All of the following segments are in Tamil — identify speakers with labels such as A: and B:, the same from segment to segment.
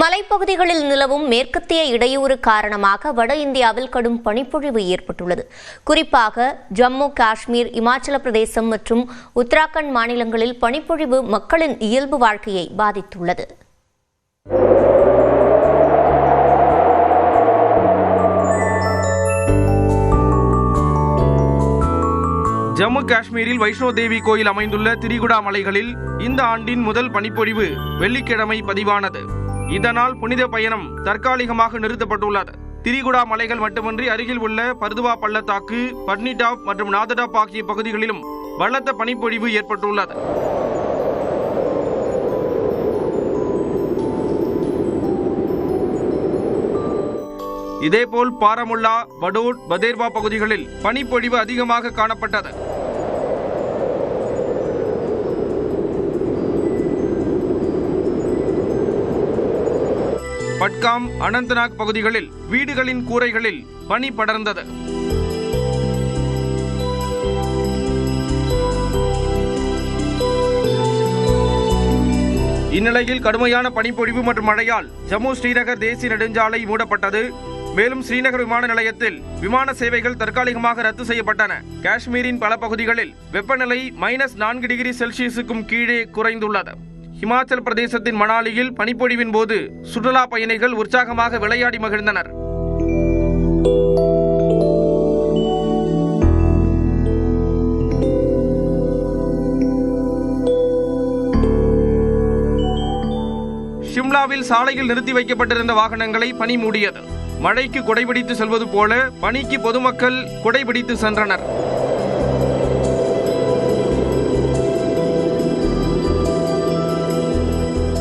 A: மலைப்பகுதிகளில் நிலவும் மேற்கத்திய இடையூறு காரணமாக வட இந்தியாவில் கடும் பனிப்பொழிவு ஏற்பட்டுள்ளது. குறிப்பாக ஜம்மு காஷ்மீர், இமாச்சல பிரதேசம் மற்றும் உத்தராகண்ட் மாநிலங்களில் பனிப்பொழிவு மக்களின் இயல்பு வாழ்க்கையை பாதித்துள்ளது.
B: ஜம்மு காஷ்மீரில் வைஷ்ணோ தேவி கோயில் அமைந்துள்ள திரிகுடா மலைகளில் இந்த ஆண்டின் முதல் பனிப்பொழிவு வெள்ளிக்கிழமை பதிவானது. இதனால் புனித பயணம் தற்காலிகமாக நிறுத்தப்பட்டுள்ளது. திரிகுடா மலைகள் மட்டுமின்றி அருகில் உள்ள பர்துவா பள்ளத்தாக்கு, பட்னிடாப் மற்றும் நாதடாப் ஆகிய பகுதிகளிலும் பலத்த பனிப்பொழிவு ஏற்பட்டுள்ளது. இதேபோல் பாரமுல்லா, படோட், பதேர்வா பகுதிகளில் பனிப்பொழிவு அதிகமாக காணப்பட்டது. பட்காம், அனந்தநாக் பகுதிகளில் வீடுகளின் கூரைகளில் பனி படர்ந்தது. இந்நிலையில் கடுமையான பனிப்பொழிவு மற்றும் மழையால் ஜம்மு ஸ்ரீநகர் தேசிய நெடுஞ்சாலை மூடப்பட்டது. மேலும் ஸ்ரீநகர் விமான நிலையத்தில் விமான சேவைகள் தற்காலிகமாக ரத்து செய்யப்பட்டன. காஷ்மீரின் பல பகுதிகளில் வெப்பநிலை -4 டிகிரி செல்சியஸுக்கும் கீழே குறைந்துள்ளது. இமாச்சல பிரதேசத்தின் மணாலியில் பனிப்பொழிவின் போது சுற்றுலா பயணிகள் உற்சாகமாக விளையாடி மகிழ்ந்தனர். ஷிம்லாவில் சாலையில் நிறுத்தி வைக்கப்பட்டிருந்த வாகனங்களை பனி மூடியது. மழைக்கு குடைபிடித்து செல்வது போல பனிக்கு பொதுமக்கள் குடைபிடித்து சென்றனர்.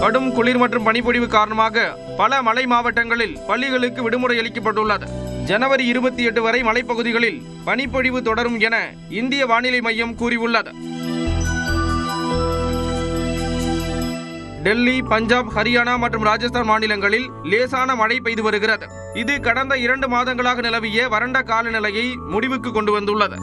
B: கடும் குளிர் மற்றும் பனிப்பொழிவு காரணமாக பல மலை மாவட்டங்களில் பள்ளிகளுக்கு விடுமுறை அளிக்கப்பட்டுள்ளது. ஜனவரி 28 வரை மலைப்பகுதிகளில் பனிப்பொழிவு தொடரும் என இந்திய வானிலை மையம் கூறியுள்ளது. டெல்லி, பஞ்சாப், ஹரியானா மற்றும் ராஜஸ்தான் மாநிலங்களில் லேசான மழை பெய்து வருகிறது. இது கடந்த 2 மாதங்களாக நிலவிய வறண்ட காலநிலையை முடிவுக்கு கொண்டு வந்துள்ளது.